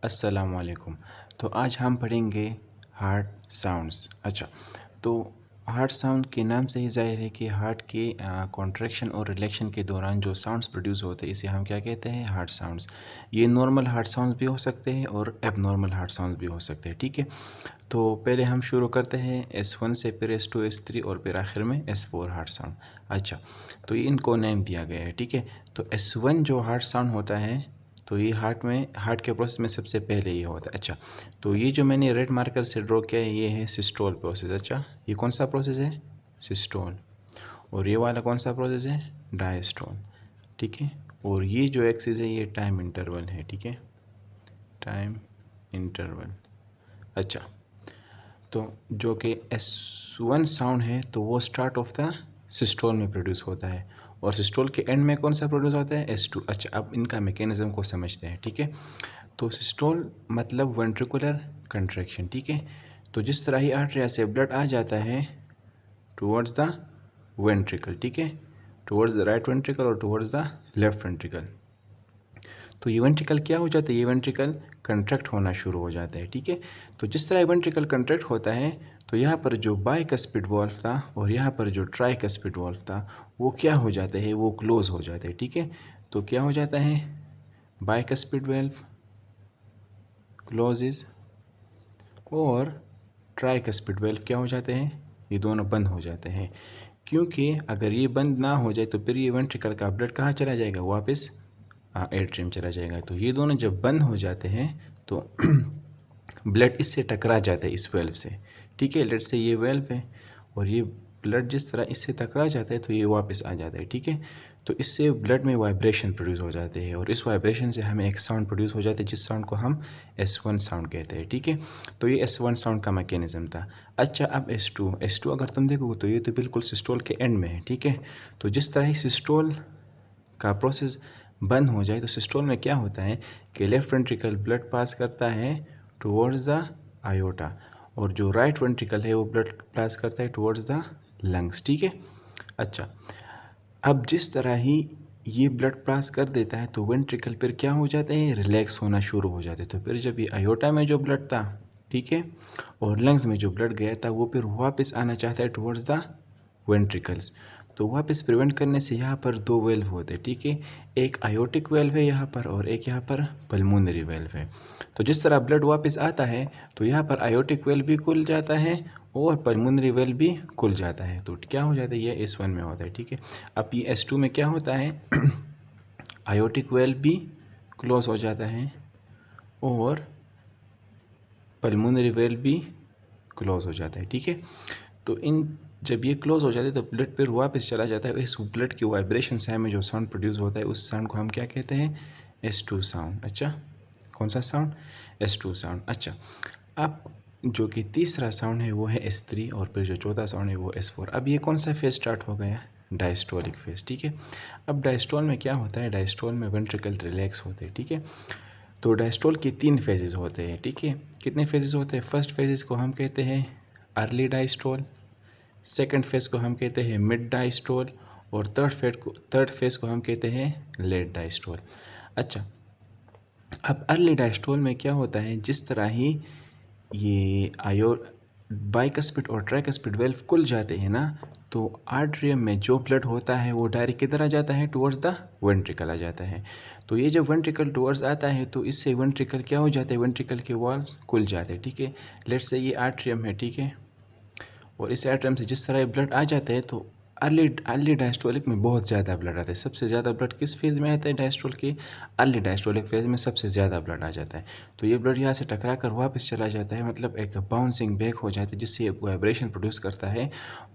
अस्सलामुअलैकुम। तो आज हम पढ़ेंगे हार्ट साउंड्स। अच्छा, तो हार्ट साउंड के नाम से ही ज़ाहिर है कि हार्ट के कॉन्ट्रैक्शन और रिलैक्शन के दौरान जो साउंड्स प्रोड्यूस होते हैं इसे हम क्या कहते हैं, हार्ट साउंड्स। ये नॉर्मल हार्ट साउंड्स भी हो सकते हैं और एबनॉर्मल हार्ट साउंड्स भी हो सकते हैं। ठीक है, तो पहले हम शुरू करते हैं S1 से, फिर S2 S3 और फिर आखिर में S4 हार्ट साउंड। अच्छा, तो ये इनको नेम दिया गया है। ठीक है, तो S1 जो हार्ट साउंड होता है तो ये हार्ट के प्रोसेस में सबसे पहले ये होता है। अच्छा, तो ये जो मैंने रेड मार्कर से ड्रॉ किया है ये है सिस्टोल प्रोसेस। अच्छा, ये कौन सा प्रोसेस है, सिस्टोल। और ये वाला कौन सा प्रोसेस है, डायस्टोल। ठीक है, और ये जो एक्सिस है ये टाइम इंटरवल है। ठीक है, टाइम इंटरवल। अच्छा, तो जो कि S1 साउंड है तो वो स्टार्ट ऑफ द सिस्टोल में प्रोड्यूस होता है और सिस्टोल के एंड में कौन सा प्रोड्यूस होता है, S2। अच्छा, अब इनका मैकेनिज्म को समझते हैं। ठीक है, तो सिस्टोल मतलब वेंट्रिकुलर कंट्रैक्शन। ठीक है, तो जिस तरह ही आर्टरिया से ब्लड आ जाता है टुवर्ड्स द वेंट्रिकल, ठीक है, टुवर्ड्स द राइट वेंट्रिकल और टुवर्ड्स द लेफ्ट वेंट्रिकल, तो ये वेंट्रिकल क्या हो जाता है, ये वेंट्रिकल कंट्रैक्ट होना शुरू हो जाता है। ठीक है, तो जिस तरह वेंट्रिकल कंट्रैक्ट होता है तो यहाँ पर जो बाइकस्पिड वाल्व था और यहाँ पर जो ट्राइकस्पिड वाल्व था वो क्या हो जाते हैं, वो क्लोज हो जाते हैं। ठीक है, तो क्या हो जाता है, बाइकस्पिड वाल्व क्लोजेस और ट्राइकस्पिड वाल्व क्या हो जाते हैं, ये दोनों बंद हो जाते हैं। क्योंकि अगर ये बंद ना हो जाए तो फिर ये वेंट्रिकल का ब्लड कहाँ चला जाएगा, वापस एट्रियम चला जाएगा। तो ये दोनों जब बंद हो जाते हैं तो ब्लड इससे टकरा जाता है, इस वेल्व से। ठीक है, लेट से ये वेल्व है और ये ब्लड जिस तरह इससे टकरा जाता है तो ये वापस आ जाता है। ठीक है, तो इससे ब्लड में वाइब्रेशन प्रोड्यूस हो जाते हैं और इस वाइब्रेशन से हमें एक साउंड प्रोड्यूस हो जाता है जिस साउंड को हम S1 साउंड कहते हैं। ठीक है, तो ये S1 साउंड का मैकेनिज्म था। अच्छा, अब S2 अगर तुम देखोगे तो ये तो बिल्कुल सिस्टोल के एंड में है। ठीक है, तो जिस तरह ही सिस्टोल का प्रोसेस बंद हो जाए तो सिस्टोल में क्या होता है कि लेफ्ट वेंट्रिकल ब्लड पास करता है टुवर्ड्स द आयोटा और जो राइट वेंट्रिकल है वो ब्लड पास करता है टुवर्ड्स द लंग्स। ठीक है, अच्छा, अब जिस तरह ही ये ब्लड पास कर देता है तो वेंट्रिकल फिर क्या हो जाते हैं, रिलैक्स होना शुरू हो जाते हैं। तो फिर जब ये आयोटा में जो ब्लड था, ठीक है, और लंग्स में जो ब्लड गया था वो फिर वापस आना चाहता है टुवर्ड्स द वेंट्रिकल्स। तो वापस प्रिवेंट करने से यहाँ पर दो वेल्व होते हैं। ठीक है, एक आयोटिक वेल्व है यहाँ पर और एक यहाँ पर पल्मोनरी वेल्व है। तो जिस तरह ब्लड वापस आता है तो यहाँ पर आयोटिक वेल्व भी खुल जाता है और पल्मोनरी वेल्व भी खुल जाता है। तो क्या हो जाता है, ये S1 में होता है। ठीक है, अब ये S2 में क्या होता है आयोटिक वेल्व भी क्लोज हो जाता है और पल्मोनरी वेल्व भी क्लोज हो जाता है। ठीक है, तो इन जब ये क्लोज हो जाते हैं तो ब्लड फिर वापस चला जाता है। इस ब्लड की वाइब्रेशन से हमें जो साउंड प्रोड्यूस होता है उस साउंड को हम क्या कहते हैं, S2 साउंड। अच्छा, कौन सा साउंड, S2 साउंड। अच्छा, अब जो कि तीसरा साउंड है वो है S3 और फिर जो चौथा साउंड है वो S4। अब ये कौन सा फेज स्टार्ट हो गया, डायस्टोलिक फेज। ठीक है, अब डायस्टोल में क्या होता है, डायस्टोल में वेंट्रिकल रिलैक्स होते हैं। ठीक है, तो डायस्टोल के 3 फेजेस होते हैं। ठीक है, कितने फेजेस होते हैं, फर्स्ट फेजेस को हम कहते हैं अर्ली डायस्टोल, सेकंड फेज को हम कहते हैं मिड डायस्टोल और थर्ड फेज को हम कहते हैं लेट डायस्टोल। अच्छा, अब अर्ली डायस्टोल में क्या होता है, जिस तरह ही ये बाइकस्पिड और ट्राइकस्पिड वेल्व खुल जाते हैं ना, तो आर्टरियम में जो ब्लड होता है वो डायरेक्ट किधर आ जाता है, टुवर्ड्स द वेंट्रिकल आ जाता है। तो ये जब वेंट्रिकल टुवर्ड्स आता है तो इससे वेंट्रिकल क्या हो जाता है, वेंट्रिकल के वॉल्व्स खुल जाते हैं। ठीक है, लेट्स से ये आर्टरियम है। ठीक है, और इस आर्टरियम से जिस तरह ब्लड आ जाता है तो अर्ली डायस्टोलिक में बहुत ज़्यादा ब्लड आता है। सबसे ज़्यादा ब्लड किस फेज़ में आता है, डायस्टोल के अर्ली डायस्टोलिक फेज़ में सबसे ज़्यादा ब्लड आ जाता है। तो ये ब्लड यहाँ से टकरा कर वापस चला जाता है, मतलब एक बाउंसिंग बैक हो जाता है जिससे वाइब्रेशन प्रोड्यूस करता है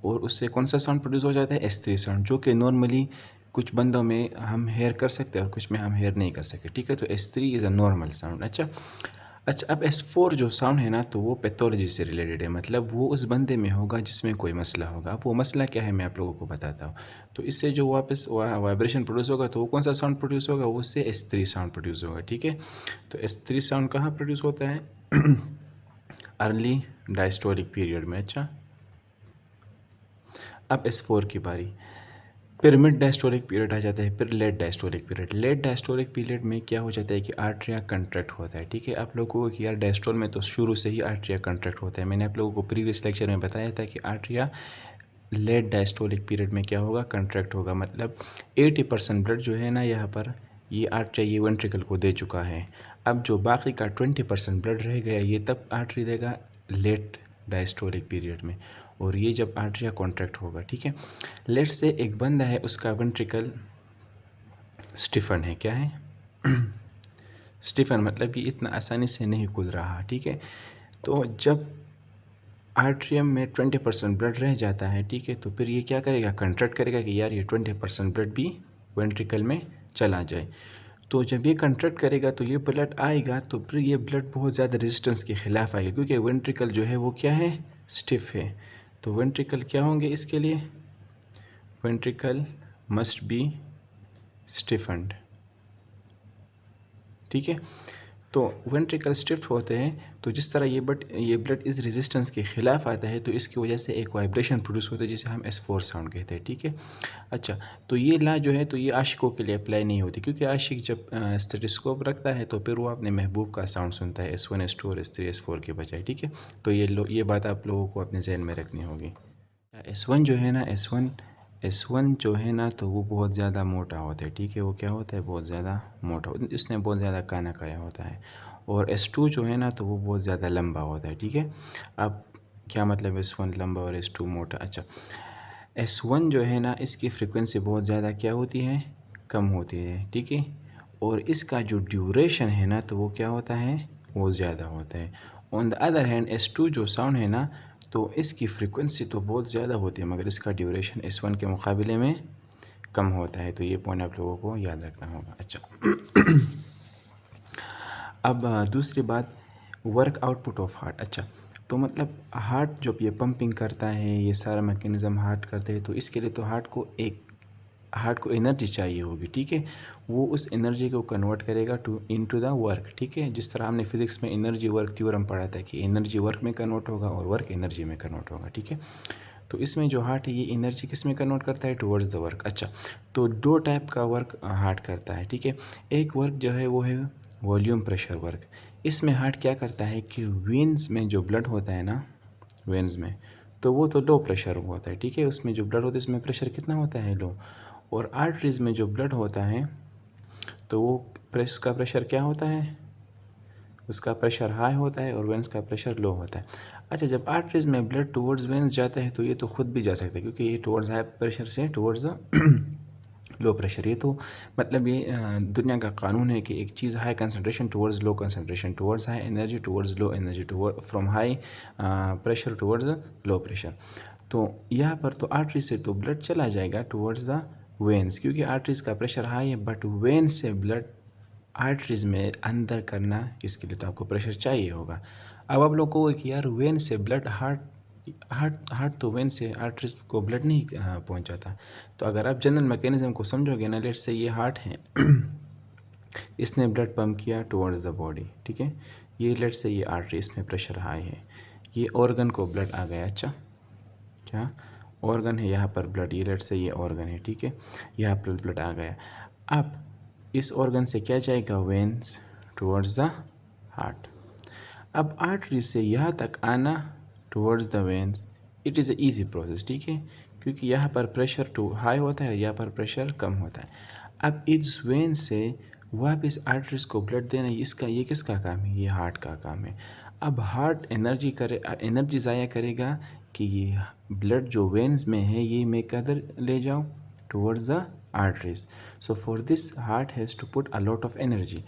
और उससे कौन सा साउंड प्रोड्यूस हो जाता है, S3 साउंड, जो कि नॉर्मली कुछ बंदों में हम हेयर कर सकते हैं और कुछ में हम हेयर नहीं कर सकते। ठीक है, तो S3 is a normal sound. अच्छा, अब S4 जो साउंड है ना तो वो पैथोलॉजी से रिलेटेड है, मतलब वो उस बंदे में होगा जिसमें कोई मसला होगा। अब वो मसला क्या है मैं आप लोगों को बताता हूँ। तो इससे जो वापस वाइब्रेशन प्रोड्यूस होगा तो वो कौन सा साउंड प्रोड्यूस होगा, वो उससे S3 साउंड प्रोड्यूस होगा। ठीक है, तो S3 साउंड कहाँ प्रोड्यूस होता है अर्ली डायस्टोलिक पीरियड में। अच्छा, अब S4 की बारी। फिर मिड डायस्टोलिक पीरियड आ जाता है, फिर late diastolic period. Late diastolic period में क्या हो जाता है कि आर्टरिया कंट्रैक्ट होता है, ठीक है। आप लोगों को कि यार डायस्टोल में तो शुरू से ही आर्टरिया कंट्रैक्ट होता है। मैंने आप लोगों को प्रीवियस लेक्चर में बताया था कि आर्टरिया लेट डायस्टोलिक पीरियड में क्या होगा, कंट्रैक्ट होगा। मतलब 80% ब्लड जो है ना यहाँ पर ये आर्टरी ये वेंट्रिकल को दे चुका है। अब जो बाकी का 20% ब्लड रह गया ये तब आर्टरी देगा लेट डायस्टोलिक पीरियड में, और ये जब आर्टरिया कॉन्ट्रैक्ट होगा, ठीक है। लेट से एक बंदा है उसका वेंट्रिकल स्टिफन है, क्या है स्टिफन, मतलब कि इतना आसानी से नहीं खुल रहा, ठीक है। तो जब आर्ट्रियम में 20% ब्लड रह जाता है, ठीक है, तो फिर ये क्या करेगा, कंट्रैक्ट करेगा कि यार ये 20% ब्लड भी वेंट्रिकल में चला जाए। तो जब ये कंट्रैक्ट करेगा तो ये ब्लड आएगा, तो फिर ये ब्लड बहुत ज़्यादा रेजिस्टेंस के ख़िलाफ़ आएगा, क्योंकि वेंट्रिकल जो है वो क्या है, स्टिफ है। तो वेंट्रिकल क्या होंगे इसके लिए, वेंट्रिकल मस्ट बी स्टिफन्ड, ठीक है। तो वेंट्रिकल स्टिफ होते हैं, तो जिस तरह ये ब्लड इस रेजिस्टेंस के ख़िलाफ़ आता है तो इसकी वजह से एक वाइब्रेशन प्रोड्यूस होता है जिसे हम S4 साउंड कहते हैं, ठीक है। अच्छा, तो ये ला जो है तो ये आशिकों के लिए अप्लाई नहीं होती, क्योंकि आशिक जब स्टेथोस्कोप रखता है तो फिर वो अपने महबूब का साउंड सुनता है S1 S2 और S3 S4 के बजाय, ठीक है। तो ये बात आप लोगों को अपने जहन में रखनी होगी। S1 जो है ना, S1 जो है ना तो वो बहुत ज़्यादा मोटा होता है, ठीक है। वो क्या होता है, बहुत ज़्यादा मोटा, इसने बहुत ज़्यादा खाना खाया होता है। और S2 जो है ना तो वो बहुत ज़्यादा लंबा होता है, ठीक है। अब क्या मतलब S1 लंबा और S2 मोटा। अच्छा, S1 जो है ना इसकी फ्रिक्वेंसी बहुत ज़्यादा क्या होती है, कम होती है, ठीक है। और इसका जो ड्यूरेशन है ना तो वो क्या होता है, वो ज़्यादा होता है। On the other hand S2 जो साउंड है ना तो इसकी फ्रिक्वेंसी तो बहुत ज़्यादा होती है, मगर इसका ड्यूरेशन S1 के मुकाबले में कम होता है। तो ये पॉइंट आप लोगों को याद रखना होगा। अच्छा अब दूसरी बात, वर्क आउटपुट ऑफ हार्ट। अच्छा, तो मतलब हार्ट जब ये पंपिंग करता है, ये सारा मैकेनिज़्म हार्ट करते हैं, तो इसके लिए तो हार्ट को एनर्जी चाहिए होगी, ठीक है। वो उस एनर्जी को कन्वर्ट करेगा इनटू द वर्क, ठीक है। जिस तरह हमने फिज़िक्स में एनर्जी वर्क थ्योरम पढ़ा था कि एनर्जी वर्क में कन्वर्ट होगा और वर्क एनर्जी में कन्वर्ट होगा, ठीक है। तो इसमें जो हार्ट है ये एनर्जी किस में कन्वर्ट करता है, टुवर्ड्स द वर्क। अच्छा, तो दो टाइप का वर्क हार्ट करता है, ठीक है। एक वर्क जो है वो है वॉल्यूम प्रेशर वर्क। इसमें हार्ट क्या करता है कि वेन्स में जो ब्लड होता है ना, वेन्स में तो वो तो लो प्रेशर होता है, ठीक है। उसमें जो ब्लड होता है इसमें प्रेशर कितना होता है, लो। और आर्टरीज़ में जो ब्लड होता है तो वो उसका प्रेशर क्या होता है, उसका प्रेशर हाई होता है और वेंस का प्रेशर लो होता है। अच्छा, जब आर्टरीज़ में ब्लड टुवर्ड्स वेंस जाता है तो ये तो खुद भी जा सकता है, क्योंकि ये टुवर्ड्स हाई प्रेशर से टुवर्ड्स लो प्रेशर, ये तो मतलब ये दुनिया का कानून है कि एक चीज़ high concentration towards low concentration, towards high energy towards low energy, from high pressure towards low pressure. तो यहाँ पर तो आर्टरी से तो ब्लड चला जाएगा टुवर्ड्स द वेन्स, क्योंकि आर्टरीज़ का प्रेशर हाई है, बट वेन्स से ब्लड आर्टरीज़ में अंदर करना, इसके लिए तो आपको प्रेशर चाहिए होगा। अब आप लोग को कि यार वेन से ब्लड हार्ट तो वेन से आर्टरीज को ब्लड नहीं पहुंचाता। तो अगर आप जनरल मैकेनिज्म को समझोगे ना, लेट से ये हार्ट है इसने ब्लड पंप किया टुवर्ड्स द बॉडी, ठीक है। ये लेट से ये आर्टरी, इसमें प्रेशर हाई है, ये ऑर्गन को ब्लड आ गया। अच्छा, क्या ऑर्गन है यहाँ पर ब्लड, ये लेट से ये ऑर्गन है, ठीक है, यहाँ पर ब्लड आ गया। अब इस ऑर्गन से क्या जाएगा, वेन्स टुवर्ड्स द हार्ट। अब आर्टरी से यहाँ तक आना towards the veins, it is a easy process, ठीक है, क्योंकि यहाँ पर प्रेशर हाई होता है, यहाँ पर प्रेशर कम होता है। अब इस वेन से वापस आर्टरीज को ब्लड देना, ये किसका काम है, ये हार्ट का काम है। अब हार्ट एनर्जी ज़ाया करेगा कि ये ब्लड जो वेन्स में है ये मैं किधर ले जाऊँ, towards the arteries. So for this heart has to put a lot of energy.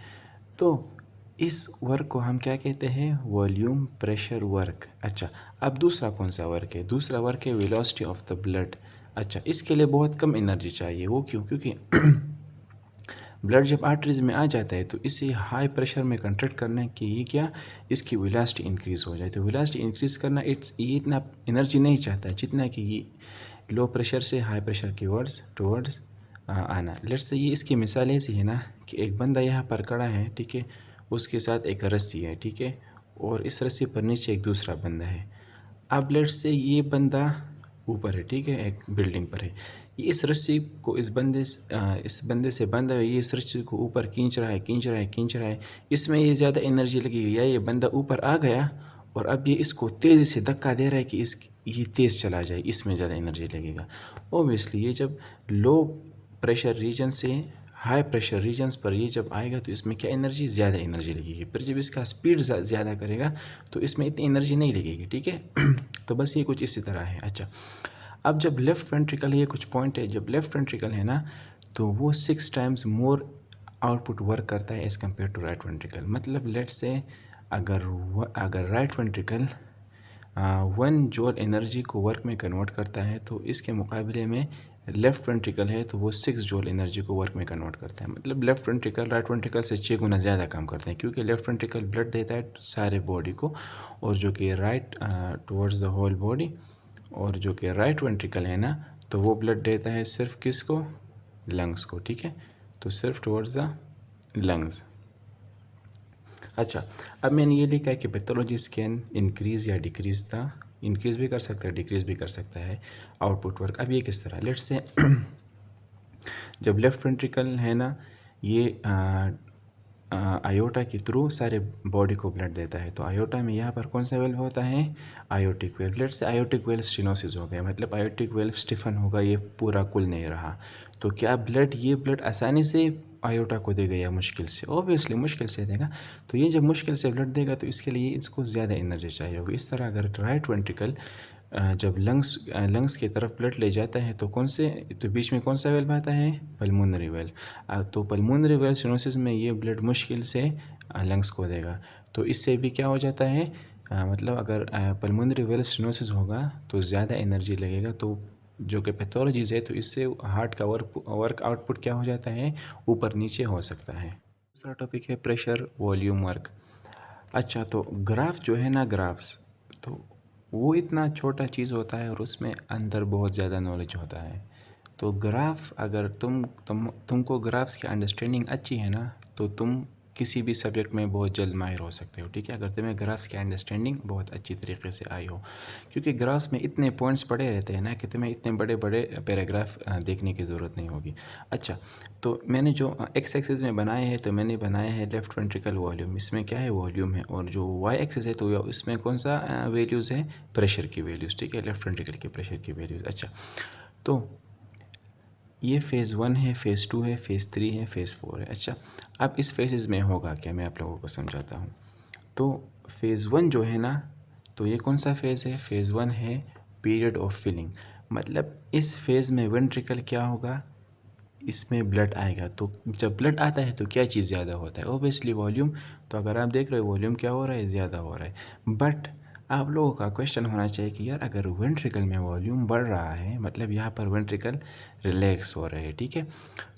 तो इस वर्क को हम क्या कहते हैं, वॉल्यूम प्रेशर वर्क। अच्छा, अब दूसरा कौन सा वर्क है, दूसरा वर्क है वेलोसिटी ऑफ द ब्लड। अच्छा, इसके लिए बहुत कम एनर्जी चाहिए, वो क्यों, क्योंकि ब्लड जब आर्टरीज में आ जाता है तो इसे हाई प्रेशर में कंट्रैक्ट करने की ये क्या, इसकी वेलोसिटी इंक्रीज़ हो जाए। तो वेलोसिटी इंक्रीज़ करना ये इतना एनर्जी नहीं चाहता है जितना कि ये लो प्रेशर से हाई प्रेशर की टुवर्ड्स आना। लेट्स से ये इसकी मिसाल ऐसी है ना कि एक बंदा यहाँ पर खड़ा है, ठीक है, उसके साथ एक रस्सी है, ठीक है, और इस रस्सी पर नीचे एक दूसरा बंदा है। अब लेट्स से ये बंदा ऊपर है, ठीक है, एक बिल्डिंग पर है। ये इस रस्सी को इस बंदे से बंधा है, ये इस रस्सी को ऊपर खींच रहा है, खींच रहा है, खींच रहा है। इसमें ये ज़्यादा एनर्जी लगेगी, या ये बंदा ऊपर आ गया और अब ये इसको तेज़ी से धक्का दे रहा है कि ये तेज़ चला जाए, इसमें ज़्यादा एनर्जी लगेगा। ओबियसली ये जब लो प्रेशर रीजन से हाई प्रेशर रीजन्स पर ये जब आएगा तो इसमें क्या एनर्जी, ज़्यादा एनर्जी लगेगी। फिर जब इसका स्पीड ज़्यादा करेगा तो इसमें इतनी एनर्जी नहीं लगेगी, ठीक है। तो बस ये कुछ इसी तरह है। अच्छा, अब जब लेफ़्ट वेंट्रिकल, ये कुछ पॉइंट है, जब लेफ़्ट वेंट्रिकल है ना तो वो 6 टाइम्स मोर आउटपुट वर्क करता है as compare to right ventricle. मतलब लेट्स से अगर राइट वेंट्रिकल 1 जूल एनर्जी को वर्क में कन्वर्ट करता है तो इसके मुकाबले में लेफ़्ट वेंट्रिकल है तो वो 6 जूल एनर्जी को वर्क में कन्वर्ट करता है। मतलब लेफ़्ट वेंट्रिकल राइट वेंट्रिकल से 6 गुना ज़्यादा काम करते हैं, क्योंकि लेफ़्ट वेंट्रिकल ब्लड देता है सारे बॉडी को, और जो कि right towards the whole body, और जो कि राइट वेंट्रिकल है ना तो वो ब्लड देता है सिर्फ किसको, लंग्स को, ठीक है, तो सिर्फ टुवर्ड्स द लंग्स। अच्छा, अब मैंने ये लिखा है कि पैथोलॉजिस्ट कैन इंक्रीज या डिक्रीज द, इंक्रीज भी कर सकता है, डिक्रीज भी कर सकता है आउटपुट वर्क। अब ये किस तरह, लेट्स से जब लेफ़्ट वेंट्रिकल है ना ये आयोटा के थ्रू सारे बॉडी को ब्लड देता है, तो आयोटा में यहाँ पर कौन सा वेल्व होता है, aortic valve. Let's say aortic valve stenosis हो गया, मतलब आयोटिक वेल्व स्टिफन होगा, ये पूरा खुल नहीं रहा, तो क्या ये ब्लड आसानी से आयोटा को देगा या मुश्किल से, ऑब्वियसली मुश्किल से देगा। तो ये जब मुश्किल से ब्लड देगा तो इसके लिए इसको ज़्यादा एनर्जी चाहिए होगी। इस तरह अगर राइट वेंट्रिकल जब लंग्स की तरफ ब्लड ले जाता है तो बीच में कौन सा वेल्व आता है, पल्मोनरी वेल्व। तो पल्मोनरी वेल्व स्टेनोसिस में ये ब्लड मुश्किल से लंग्स को देगा, तो इससे भी क्या हो जाता है, मतलब अगर पल्मोनरी वेल्व स्टेनोसिस होगा तो ज़्यादा एनर्जी लगेगा, तो जो कि पैथोलॉजीज है तो इससे हार्ट का वर्क आउटपुट क्या हो जाता है, ऊपर नीचे हो सकता है। दूसरा टॉपिक है प्रेशर वॉल्यूम वर्क। अच्छा, तो ग्राफ जो है ना, ग्राफ्स, तो वो इतना छोटा चीज़ होता है और उसमें अंदर बहुत ज़्यादा नॉलेज होता है। तो ग्राफ अगर तुमको ग्राफ्स की अंडरस्टैंडिंग अच्छी है ना तो तुम किसी भी सब्जेक्ट में बहुत जल्द माहिर हो सकते हो, ठीक है, अगर तुम्हें ग्राफ्स की अंडरस्टैंडिंग बहुत अच्छी तरीके से आई हो, क्योंकि ग्राफ्स में इतने पॉइंट्स पड़े रहते हैं ना कि तुम्हें इतने बड़े बड़े पैराग्राफ देखने की ज़रूरत नहीं होगी। अच्छा, तो मैंने जो एक्स एक्सिस में बनाए हैं तो मैंने बनाया है लेफ़्ट वेंट्रिकल वॉल्यूम, इसमें क्या है, वॉल्यूम है, और जो वाई एक्सिस है तो इसमें कौन सा वैल्यूज़ है, प्रेशर की वैल्यूज़, ठीक है, लेफ़्ट वेंट्रिकल के प्रेशर की वैल्यूज़। अच्छा, तो ये फ़ेज़ 1 है, फ़ेज़ 2 है, फ़ेज़ 3 है, फ़ेज़ 4 है। अच्छा, अब इस फेजेज़ में होगा क्या, मैं आप लोगों को समझाता हूँ। तो फ़ेज़ 1 जो है ना, तो ये कौन सा फ़ेज़ है, फ़ेज़ 1 है पीरियड ऑफ फिलिंग। मतलब इस फेज़ में वेंट्रिकल क्या होगा, इसमें ब्लड आएगा, तो जब ब्लड आता है तो क्या चीज़ ज़्यादा होता है, ओबियसली वॉल्यूम। तो अगर आप देख रहे हो वॉल्यूम क्या हो रहा है, ज़्यादा हो रहा है। बट आप लोगों का क्वेश्चन होना चाहिए कि यार अगर वेंट्रिकल में वॉल्यूम बढ़ रहा है, मतलब यहाँ पर वेंट्रिकल रिलैक्स हो रहे हैं, ठीक है,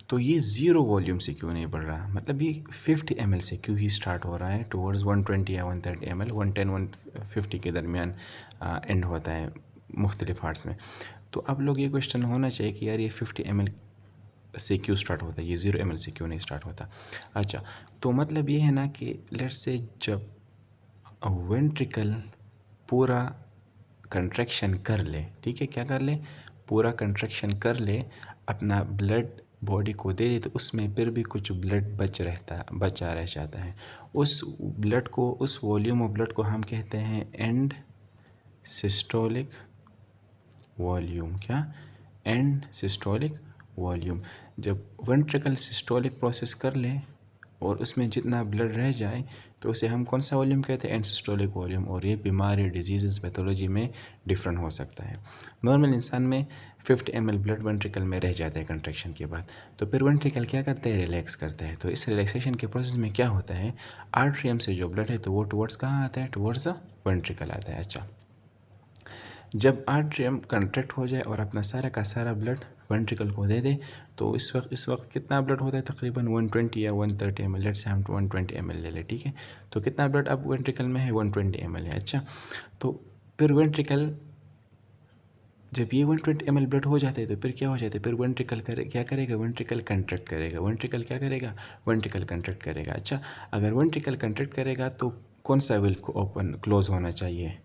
तो ये ज़ीरो वॉल्यूम से क्यों नहीं बढ़ रहा, मतलब ये 50 ml से क्यों ही स्टार्ट हो रहा है टुवर्ड्स 120 या 130 ml, 110-150 के दरमियान एंड होता है मुख्तलिफ हार्ट्स में। तो अब लोग ये क्वेश्चन होना चाहिए कि यार ये 50 ml से क्यों स्टार्ट होता है, ये 0 ml से क्यों नहीं स्टार्ट होता। अच्छा, तो मतलब ये है ना कि लेट्स से जब वेंट्रिकल पूरा कंट्रैक्शन कर ले, ठीक है, क्या कर ले, पूरा कंट्रैक्शन कर ले, अपना ब्लड बॉडी को दे दे, तो उसमें फिर भी कुछ ब्लड बचा रह जाता है। उस ब्लड को, उस वॉल्यूम ऑफ ब्लड को हम कहते हैं एंड सिस्टोलिक वॉल्यूम। क्या, एंड सिस्टोलिक वॉल्यूम। जब वेंट्रिकल सिस्टोलिक प्रोसेस कर ले और उसमें जितना ब्लड रह जाए तो उसे हम कौन सा वॉल्यूम कहते हैं, एंड सिस्टोलिक वॉल्यूम। और ये बीमारी, डिजीज़, पैथोलॉजी में डिफरेंट हो सकता है। नॉर्मल इंसान में 50 ml ब्लड वेंट्रिकल में रह जाता है कंट्रैक्शन के बाद, तो फिर वेंट्रिकल क्या करते हैं, रिलैक्स करते हैं। तो इस रिलैक्सेशन के प्रोसेस में क्या होता है, आर्ट्रियम से जो ब्लड है तो वो टुवर्ड्स कहाँ आता है, टुवर्ड्स द वेंट्रिकल आता है। अच्छा, जब आर्ट्रियम कंट्रैक्ट हो जाए और अपना सारा का सारा ब्लड वेंट्रिकल को दे दे, तो इस वक्त कितना ब्लड होता है, तकरीबन 120 या 130 ml, लेट्स से हम 120 ml ले लें, ठीक है। तो कितना ब्लड अब वेंट्रिकल में है, 120 ml है। अच्छा, तो फिर वेंट्रिकल, जब ये 120 ml ब्लड हो जाते हैं तो फिर क्या हो जाता है, फिर वेंट्रिकल क्या करेगा, वेंट्रिकल कंट्रैक्ट करेगा। वेंट्रिकल क्या करेगा, वेंट्रिकल कंट्रैक्ट करेगा। अच्छा, अगर वेंट्रिकल कंट्रैक्ट करेगा तो कौन सा वेल्व को ओपन क्लोज होना चाहिए,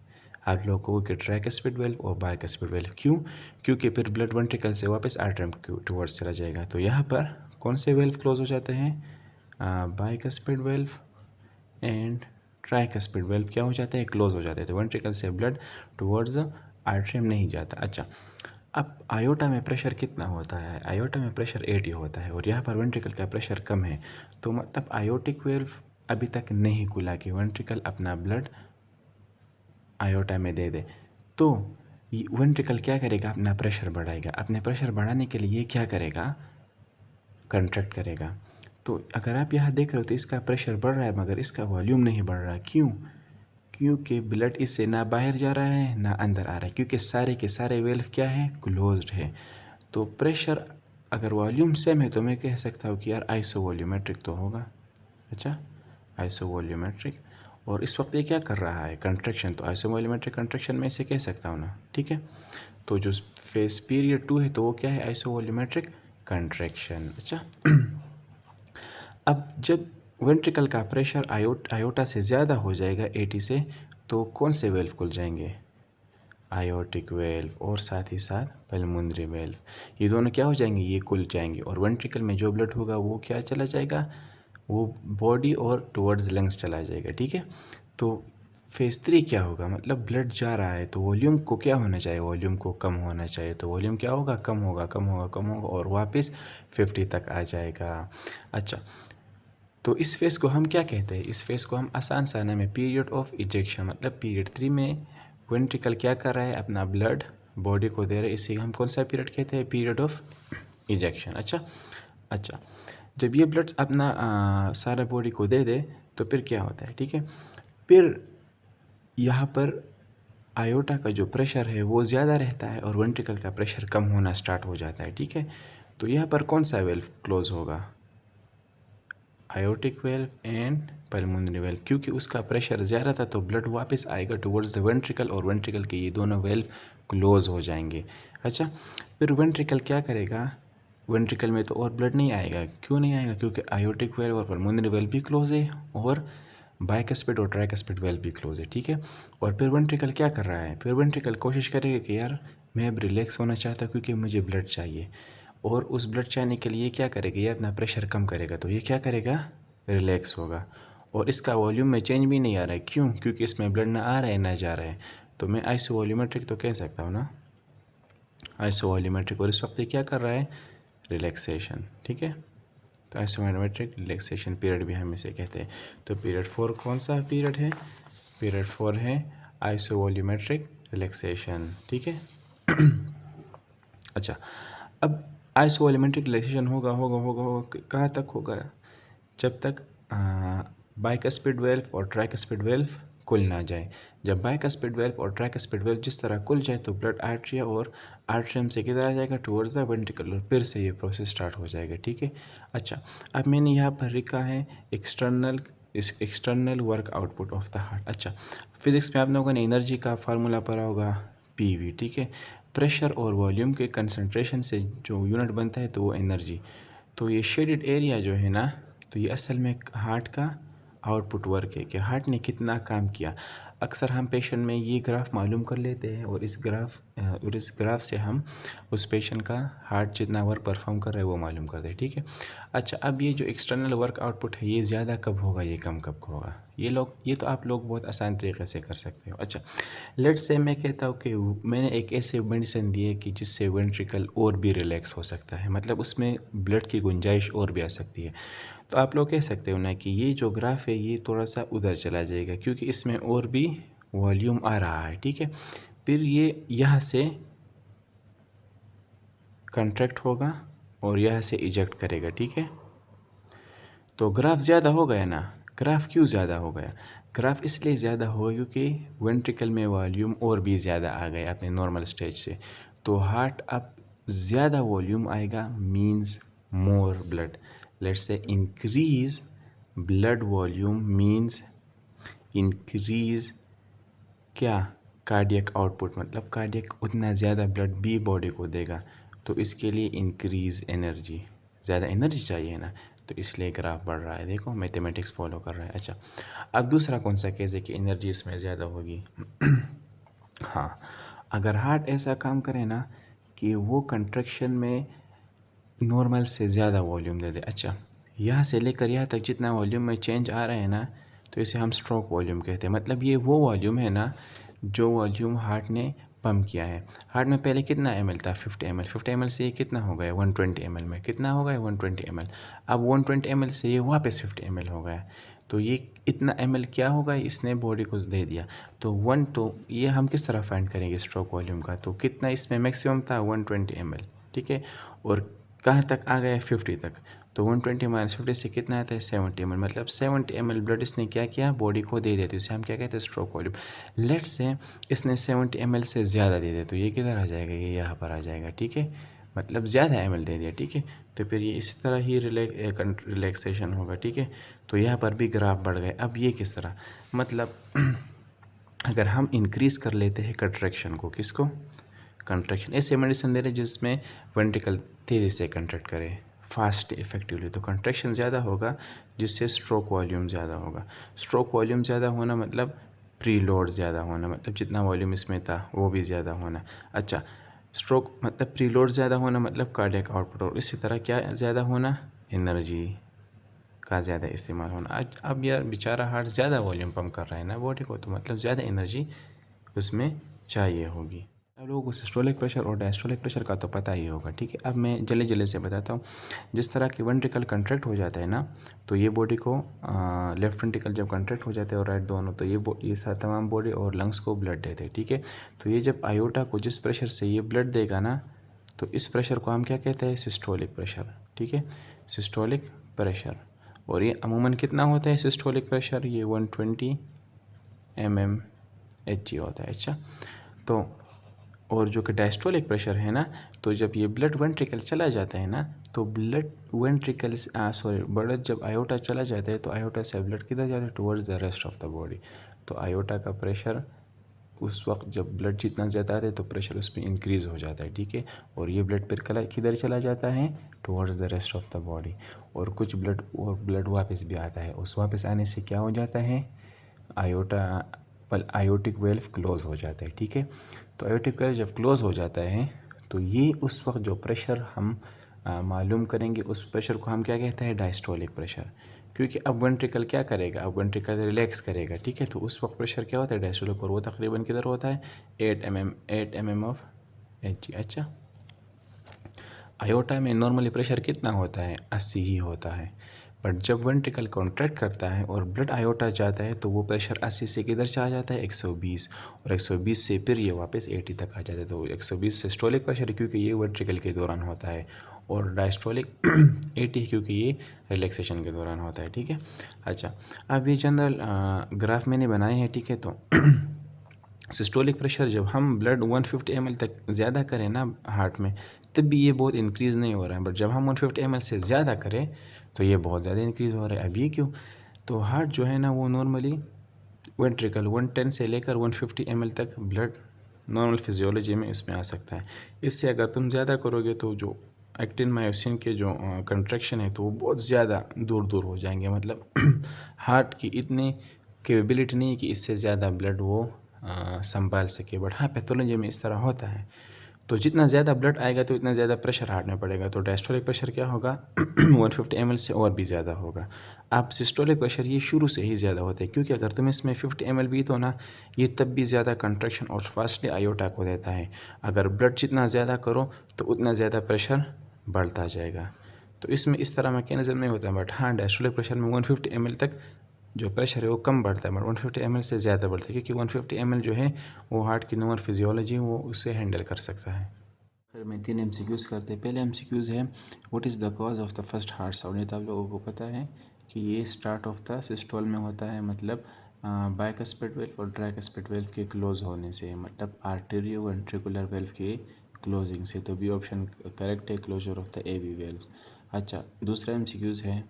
आप लोगों को कि ट्राइकस्पिड वेल्व और बाइकस्पिड वेल्व। क्यों? क्योंकि फिर ब्लड वेंट्रिकल से वापस आर्टरियम टुवर्ड्स चला जाएगा। तो यहाँ पर कौन से वेल्व क्लोज हो जाते हैं? Bicuspid valve and tricuspid valve क्या हो जाते हैं? क्लोज हो जाते हैं। तो वेंट्रिकल से ब्लड टुवर्ड्स आर्टरियम नहीं जाता। अच्छा, अब आयोटा में प्रेशर कितना होता है? आयोटा में प्रेशर 80 होता है और यहाँ पर वेंट्रिकल का प्रेशर कम है। तो मतलब आयोटिक वेल्व अभी तक नहीं खुला कि वेंट्रिकल अपना ब्लड आयोटा में दे दे। तो वेंट्रिकल क्या करेगा? अपना प्रेशर बढ़ाएगा। अपने प्रेशर बढ़ाने के लिए ये क्या करेगा? कंट्रैक्ट करेगा। तो अगर आप यहाँ देख रहे हो तो इसका प्रेशर बढ़ रहा है मगर इसका वॉल्यूम नहीं बढ़ रहा। क्यों? क्योंकि ब्लड इससे ना बाहर जा रहा है ना अंदर आ रहा है, क्योंकि सारे के सारे वेल्व क्या है? क्लोज्ड है। तो प्रेशर अगर वॉल्यूम सेम है तो मैं कह सकता हूँ कि यार आइसोवॉल्यूमेट्रिक तो होगा। अच्छा, आइसोवॉल्यूमेट्रिक। और इस वक्त ये क्या कर रहा है? कंट्रैक्शन। तो आइसोवॉल्यूमेट्रिक कंट्रैक्शन में इसे कह सकता हूँ ना, ठीक है। तो जो फेज पीरियड 2 है तो वो क्या है? आइसोवॉल्यूमेट्रिक कंट्रैक्शन। अच्छा, अब जब वेंट्रिकल का प्रेशर आयोटा से ज़्यादा हो जाएगा 80 से, तो कौन से वेल्व खुल जाएंगे? आयोटिक वेल्व और साथ ही साथ पल्मोनरी वेल्व। ये दोनों क्या हो जाएंगे? ये खुल जाएंगे और वेंट्रिकल में जो ब्लड होगा वो क्या चला जाएगा? वो बॉडी और टुवर्ड्स लंग्स चला जाएगा, ठीक है। तो फेज़ 3 क्या होगा? मतलब ब्लड जा रहा है तो वॉल्यूम को क्या होना चाहिए? वॉल्यूम को कम होना चाहिए। तो वॉल्यूम क्या होगा? कम होगा, कम होगा, कम होगा और वापस 50 तक आ जाएगा। अच्छा, तो इस फेज़ को हम क्या कहते हैं? इस फेज़ को हम आसान सा नाम है पीरियड ऑफ इजेक्शन। मतलब पीरियड 3 में वेंट्रिकल क्या कर रहा है? अपना ब्लड बॉडी को दे रहा है। इसे हम कौन सा पीरियड कहते हैं? Period of ejection. अच्छा, जब ये ब्लड अपना सारा बॉडी को दे दे तो फिर क्या होता है? ठीक है, फिर यहाँ पर आयोटा का जो प्रेशर है वो ज़्यादा रहता है और वेंट्रिकल का प्रेशर कम होना स्टार्ट हो जाता है, ठीक है। तो यहाँ पर कौन सा वेल्व क्लोज होगा? Aortic valve and pulmonary valve, क्योंकि उसका प्रेशर ज़्यादा था तो ब्लड वापस आएगा टुवर्ड्स द वेंट्रिकल और वेंट्रिकल के ये दोनों वेल्व क्लोज हो जाएंगे। अच्छा, फिर वेंट्रिकल क्या करेगा? वेंट्रिकल में तो और ब्लड नहीं आएगा। क्यों नहीं आएगा? क्योंकि आयोटिक वेल्व और पल्मोनरी वेल्व भी क्लोज है और बाइकस्पिड और ट्राइकस्पिड वेल्व भी क्लोज है, ठीक है। और फिर वेंट्रिकल क्या कर रहा है? फिर वेंट्रिकल कोशिश करेगा कि यार मैं अब रिलैक्स होना चाहता हूँ क्योंकि मुझे ब्लड चाहिए। और उस ब्लड चाहने के लिए क्या करेगा? ये अपना प्रेशर कम करेगा। तो ये क्या करेगा? रिलैक्स होगा और इसका वॉल्यूम में चेंज भी नहीं आ रहा है। क्यों? क्योंकि इसमें ब्लड ना आ रहा है ना जा रहा है। तो मैं आइसोवॉल्यूमेट्रिक तो कह सकता हूँ ना, आइसोवॉल्यूमेट्रिक। और इस वक्त ये क्या कर रहा है? रिलैक्सेशन, ठीक है। तो आइसोवॉल्यूमेट्रिक रिलैक्सेशन पीरियड भी हम इसे कहते हैं। तो पीरियड 4 कौन सा पीरियड है? पीरियड 4 है आइसोवॉल्यूमेट्रिक रिलैक्सेशन, ठीक है। अच्छा, अब आइसोवॉल्यूमेट्रिक रिलैक्सेशन होगा होगा होगा होगा कहाँ तक होगा? जब तक बाइकस्पिड वेल्व और ट्राइकस्पिड वेल्व खुल ना जाए। जब बाइकस्पिड वेल्व और ट्राइकस्पिड वेल्व जिस तरह खुल जाए तो ब्लड आर्टरिया और आर्टरियम से किधर आ जाएगा? टुवर्ड्स द वेंट्रिकल और फिर से ये प्रोसेस स्टार्ट हो जाएगा, ठीक है। अच्छा, अब मैंने यहाँ पर लिखा है external work output of the heart. अच्छा, फिजिक्स में आप लोगों ने एनर्जी का फार्मूला पढ़ा होगा, PV, ठीक है। प्रेशर और वॉल्यूम के कंसंट्रेशन से जो यूनिट बनता है तो वो एनर्जी। तो ये शेडेड एरिया जो है ना, तो ये असल में हार्ट का आउटपुट वर्क है कि हार्ट ने कितना काम किया। अक्सर हम पेशेंट में ये ग्राफ मालूम कर लेते हैं और इस ग्राफ से हम उस पेशेंट का हार्ट जितना वर्क परफॉर्म कर रहा है वो मालूम करते हैं, ठीक है। अच्छा, अब ये जो एक्सटर्नल वर्क आउटपुट है ये ज़्यादा कब होगा, ये कम कब होगा? ये तो आप लोग बहुत आसान तरीके से कर सकते हो। अच्छा, लेट्स से मैं कहता हूँ कि मैंने एक ऐसे मेडिसिन दी है कि जिससे वेंट्रिकल और भी रिलैक्स हो सकता है, मतलब उसमें ब्लड की गुंजाइश और भी आ सकती है। तो आप लोग कह सकते हो ना कि ये जो ग्राफ है ये थोड़ा सा उधर चला जाएगा क्योंकि इसमें और भी वॉल्यूम आ रहा है, ठीक है। फिर ये यहाँ से कंट्रैक्ट होगा और यहाँ से इजेक्ट करेगा, ठीक है। तो ग्राफ ज़्यादा हो गया ना। ग्राफ क्यों ज़्यादा हो गया? ग्राफ इसलिए ज़्यादा हो क्योंकि वेंट्रिकल में वॉल्यूम और भी ज़्यादा आ गया अपने नॉर्मल स्टेज से। तो हार्ट अब ज़्यादा वॉल्यूम आएगा means more blood. Let's say increase blood volume means increase क्या? कार्डियक आउटपुट, मतलब कार्डियक उतना ज़्यादा ब्लड भी बॉडी को देगा। तो इसके लिए इंक्रीज एनर्जी, ज़्यादा एनर्जी चाहिए ना, तो इसलिए ग्राफ बढ़ रहा है। देखो मैथमेटिक्स फॉलो कर रहा है। अच्छा, अब दूसरा कौन सा केस है कि एनर्जी इसमें ज़्यादा होगी? हाँ, अगर हार्ट ऐसा काम करे ना कि वो कंट्रैक्शन में नॉर्मल से ज़्यादा वॉल्यूम दे दे। अच्छा, यहाँ से लेकर यहाँ तक जितना वॉल्यूम में चेंज आ रहा है ना, तो इसे हम स्ट्रोक वॉल्यूम कहते हैं। मतलब ये वो वॉल्यूम है ना जो वॉल्यूम हार्ट ने पंप किया है। हार्ट में पहले कितना ml था? 50 ml। 50 ml से ये कितना हो गया? 120 ml में कितना हो गया? 120 ml। अब 120 ml से ये वापस 50 ml हो गया, तो ये इतना ml क्या होगा? इसने बॉडी को दे दिया। तो ये हम किस तरह फाइंड करेंगे स्ट्रोक वॉल्यूम का? तो कितना इसमें मैक्सिमम था? 120 ml, ठीक है। और कहाँ तक आ गया? 50 तक। तो 120 माइनस 50 से कितना आता है? 70 ml। मतलब 70 ml ब्लड इसने क्या किया? बॉडी को दे दिया। तो इसे हम क्या कहते हैं? Stroke volume. लेट्स से इसने 70 ml से ज़्यादा दे दिया, तो ये किधर आ जाएगा? ये यहाँ पर आ जाएगा, ठीक है। मतलब ज़्यादा ml दे दिया, ठीक है। तो फिर ये इसी तरह ही रिलैक्सेशन होगा, ठीक है। तो यहाँ पर भी ग्राफ बढ़ गए। अब ये किस तरह? मतलब अगर हम इंक्रीज़ कर लेते हैं कंट्रैक्शन को, किसको? कंट्रैक्शन। ऐसे मेडिसिन दे रहे जिसमें वेंट्रिकल तेज़ी से कंट्रैक्ट करे, फास्ट इफेक्टिवली, तो कंट्रैक्शन ज़्यादा होगा जिससे स्ट्रोक वॉल्यूम ज़्यादा होगा। स्ट्रोक वॉल्यूम ज़्यादा होना मतलब प्री लोड ज़्यादा होना, मतलब जितना वॉल्यूम इसमें था वो भी ज़्यादा होना। अच्छा, स्ट्रोक मतलब प्री लोड ज़्यादा होना मतलब कार्डियक आउटपुट, और इसी तरह क्या ज़्यादा होना? एनर्जी का ज़्यादा इस्तेमाल होना। आज अब यार बेचारा हार्ट ज़्यादा वॉल्यूम पंप कर रहा है ना बॉडी को, तो मतलब ज़्यादा एनर्जी उसमें चाहिए होगी। अब लोगों को सिस्टोलिक प्रेशर और डायस्टोलिक प्रेशर का तो पता ही होगा, ठीक है। अब मैं जल्दी जल्दी से बताता हूँ। जिस तरह की वेंट्रिकल कंट्रैक्ट हो जाता है ना, तो ये बॉडी को लेफ्ट वेंट्रिकल जब कंट्रैक्ट हो जाते हैं और राइट दोनों, तो ये तमाम बॉडी और लंग्स को ब्लड देते हैं, ठीक है। तो ये जब आयोटा को जिस प्रेशर से ये ब्लड देगा ना, तो इस प्रेशर को हम क्या कहते हैं? सिस्टोलिक प्रेशर, ठीक है। Systolic pressure. और ये अमूमन कितना होता है सिस्टोलिक प्रेशर? ये 120 mmHg होता है। अच्छा, तो और जो कि डायस्टोलिक प्रेशर है ना, तो जब ये ब्लड वेंट्रिकल चला जाता है ना, तो ब्लड वेंट्रिकल ब्लड जब आयोटा चला जाता है, तो आयोटा से ब्लड किधर जाता है? Towards the rest of the body. तो आयोटा का प्रेशर उस वक्त जब ब्लड जितना ज़्यादा आता है तो प्रेशर उसमें इंक्रीज़ हो जाता है, ठीक है। और ये ब्लड फिर किधर चला जाता है? Towards the rest of the body. और कुछ ब्लड वापस भी आता है। उस वापस आने से क्या हो जाता है? आयोटिक वेल्व क्लोज हो जाता है, ठीक है। तो आयोटिक वेल्व जब क्लोज हो जाता है, तो ये उस वक्त जो प्रेशर हम मालूम करेंगे, उस प्रेशर को हम क्या कहते हैं? Diastolic pressure. क्योंकि अब वेंट्रिकल क्या करेगा? अब वेंट्रिकल रिलैक्स करेगा, ठीक है। तो उस वक्त प्रेशर क्या होता है? डायस्टोलिक, और वो तकरीबन किधर होता है? 8 mm ऑफ Hg। अच्छा, आयोटा में नॉर्मली प्रेशर कितना होता है? 80 ही होता है। बट जब वेंट्रिकल कॉन्ट्रैक्ट करता है और ब्लड आयोटा जाता है, तो वो प्रेशर 80 से किधर चला जाता है? 120, और 120 से फिर ये वापस 80 तक आ जाता है। तो 120 सिस्टोलिक प्रेशर, क्योंकि ये वेंट्रिकल के दौरान होता है, और डायस्टोलिक 80 क्योंकि ये रिलैक्सेशन के दौरान होता है, ठीक है। अच्छा, अब ये जनरल ग्राफ मैंने बनाए हैं, ठीक है। तो सिस्टोलिक प्रेशर जब हम ब्लड 150 ml तक ज़्यादा करें ना हार्ट में, तब भी ये बहुत इंक्रीज़ नहीं हो रहा है। बट जब हम 150 ml से ज़्यादा करें तो ये बहुत ज़्यादा इंक्रीज़ हो रहा है। अब ये क्यों? तो हार्ट जो है ना, वो नॉर्मली वेंट्रिकल 110 से लेकर 150 ml तक ब्लड नॉर्मल फिजियोलॉजी में इसमें आ सकता है। इससे अगर तुम ज़्यादा करोगे तो जो एक्टिन मायोसिन के जो कंट्रैक्शन है, तो वो बहुत ज़्यादा दूर दूर हो जाएंगे। मतलब हार्ट की इतनी कैपेबिलिटी नहीं है कि इससे ज़्यादा ब्लड वो संभाल सके। बट हाँ, पैथोलॉजी में इस तरह होता है। तो जितना ज़्यादा ब्लड आएगा तो इतना ज़्यादा प्रेशर हार्ट में पड़ेगा। तो डायस्टोलिक प्रेशर क्या होगा? 150 ml से और भी ज़्यादा होगा। अब सिस्टोलिक प्रेशर ये शुरू से ही ज़्यादा होता है, क्योंकि अगर तुम इसमें 50 ml भी तो ना, ये तब भी ज़्यादा कंट्रैक्शन और फास्टली आयोटा को देता है। अगर ब्लड जितना ज़्यादा करो तो उतना ज़्यादा प्रेशर बढ़ता जाएगा। तो इसमें इस तरह मैकेनिज्म नहीं होता। बट हाँ, डायस्टोलिक प्रेशर में 150 ml तक जो प्रेशर है वो कम बढ़ता है, बट 150 ml से ज़्यादा बढ़ता है, क्योंकि 150 ml जो है वो हार्ट की नॉर्मल फिजियोलॉजी वो उसे हैंडल कर सकता है। फिर में 3 MCQs करते हैं। पहले MCQs है, what is the cause of the first heart sound. ये तो आप लोगों को पता है कि ये स्टार्ट ऑफ द सिस्टोल में होता है, मतलब बाइकस्पिड वेल्व और ट्राइकस्पिड वेल्व के क्लोज होने से, मतलब आर्टेरियो वेंट्रिकुलर वेल्व के क्लोजिंग से। तो बी ऑप्शन करेक्ट है, closure of the AV valves. अच्छा, दूसरा MCQs है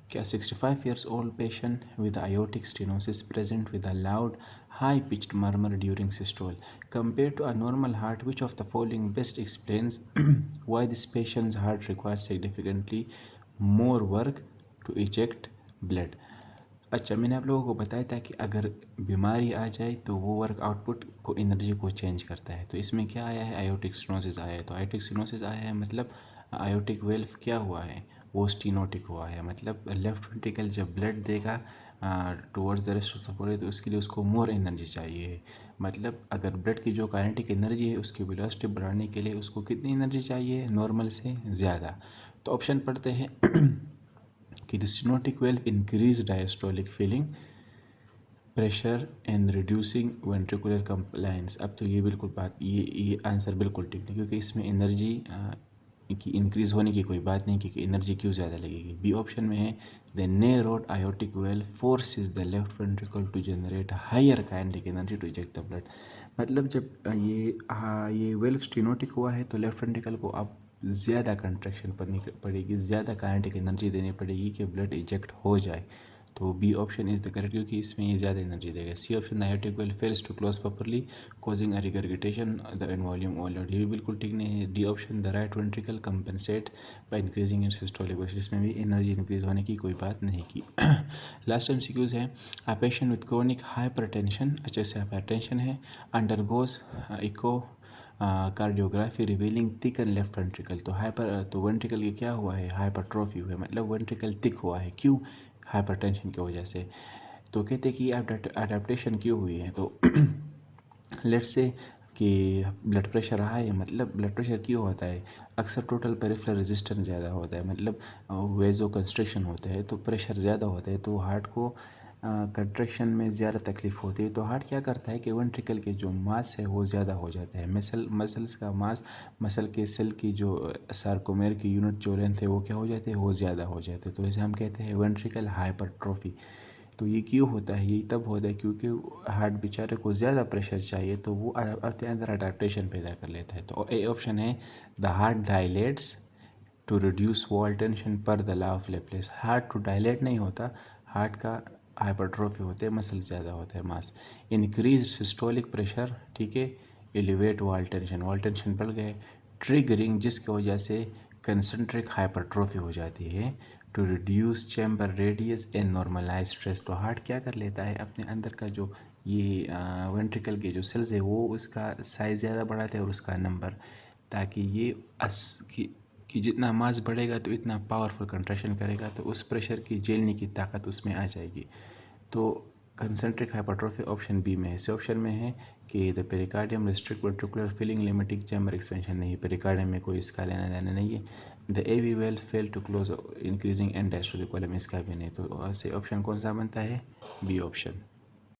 क्या 65 years old patient with aortic stenosis present with a loud high pitched murmur during systole compared to a normal heart, which of the following best explains why this patient's heart requires significantly more work to eject blood? अच्छा, मैंने आप लोगों को बताया था कि अगर बीमारी आ जाए तो वो वर्क आउटपुट को एनर्जी को चेंज करता है। तो इसमें क्या आया है, आयोटिक स्टेनोसिस आया है। तो आयोटिक स्टेनोसिस आया है मतलब आयोटिक वेल्व क्या हुआ है, वो स्टीनोटिक हुआ है। मतलब लेफ्ट वेंट्रिकल जब ब्लड देगा towards the rest of the body तो उसके लिए उसको मोर एनर्जी चाहिए। मतलब अगर ब्लड की जो काइनेटिक एनर्जी है उसकी वेलोसिटी बढ़ाने के लिए उसको कितनी एनर्जी चाहिए, नॉर्मल से ज़्यादा। तो ऑप्शन पढ़ते हैं कि the stenotic valve increase diastolic feeling pressure and reducing ventricular compliance. अब तो ये बिल्कुल बात, ये आंसर बिल्कुल ठीक नहीं, क्योंकि इसमें एनर्जी की इंक्रीज़ होने की कोई बात नहीं, क्योंकि एनर्जी क्यों ज़्यादा लगेगी। बी ऑप्शन में है the narrowed aortic valve forces the left ventricle to generate higher kinetic energy to eject the blood. मतलब जब ये वेल्व स्टेनोटिक हुआ है तो लेफ्ट वेंट्रिकल को अब ज़्यादा कंट्रैक्शन करनी पड़ेगी, ज़्यादा काइनेटिक एनर्जी देनी पड़ेगी कि ब्लड इजेक्ट हो जाए। तो B option is the correct, क्योंकि इसमें ये ज़्यादा एनर्जी देगा। C option aortic valve fails to close properly causing a regurgitation the in volume overload, ये भी बिल्कुल ठीक नहीं है। D option the right ventricle compensate by increasing in systolic pressure, इसमें भी एनर्जी इंक्रीज होने की कोई बात नहीं की। लास्ट एमसीक्यूज है, a patient with chronic hypertension, अच्छे से हाइपरटेंशन है, undergoes eco cardiography revealing thick and left ventricle. तो वेंट्रिकल की क्या हुआ है, हाइपरट्रोफी हुआ है, मतलब वेंट्रिकल थिक हुआ है। क्यों, हाइपरटेंशन की वजह से। तो कहते हैं कि अडेप्टेशन क्यों हुई है। तो लेट से कि ब्लड प्रेशर हाई है, मतलब ब्लड प्रेशर क्यों होता है, अक्सर टोटल पेरिफेरल रेजिस्टेंस ज़्यादा होता है, मतलब वेजो कंस्ट्रिक्शन होता है तो प्रेशर ज़्यादा होता है, तो हार्ट को कंट्रैक्शन में ज़्यादा तकलीफ होती है। तो हार्ट क्या करता है कि वेंट्रिकल के जो मास है वो ज़्यादा हो जाता है। मसल्स का मास, मसल के सेल की जो सार्कोमेर की यूनिट जो लेंथ है वो क्या हो जाती है, वो ज़्यादा हो जाते हैं। तो इसे हम कहते हैं वेंट्रिकल हाइपरट्रोफी। तो ये क्यों होता है, ये तब होता है क्योंकि हार्ट बेचारे को ज़्यादा प्रेशर चाहिए, तो वो अपने अंदर अडेप्टेशन पैदा कर लेता है। तो ए ऑप्शन है the heart dilates to reduce wall tension per the law of Laplace. Heart to dilate नहीं होता, हार्ट का हाइपरट्रोफी होते हैं, मसल ज़्यादा होता है, मास। इंक्रीज सिस्टोलिक प्रेशर, ठीक है, एलिवेट वॉल टेंशन बढ़ गए, ट्रिगरिंग जिसकी वजह से कंसंट्रिक हाइपरट्रोफी हो जाती है, to reduce chamber radius and normalise stress. तो हार्ट क्या कर लेता है, अपने अंदर का जो ये वेंट्रिकल के जो सेल्स है वो उसका साइज़ ज़्यादा बढ़ाता है और उसका नंबर, ताकि ये कि जितना मास बढ़ेगा तो इतना पावरफुल कंट्रैक्शन करेगा, तो उस प्रेशर की झेलने की ताकत उसमें आ जाएगी। तो कंसंट्रिक हाइपरट्रोफी ऑप्शन बी में है। इस ऑप्शन में है कि the pericardium restrict ventricular filling limiting chamber expansion नहीं, पेरिकार्डियम में कोई इसका लेना देना नहीं है। The AV valve fail to close increasing end diastolic volume, इसका भी नहीं। तो ऐसे ऑप्शन कौन सा बनता है, बी ऑप्शन।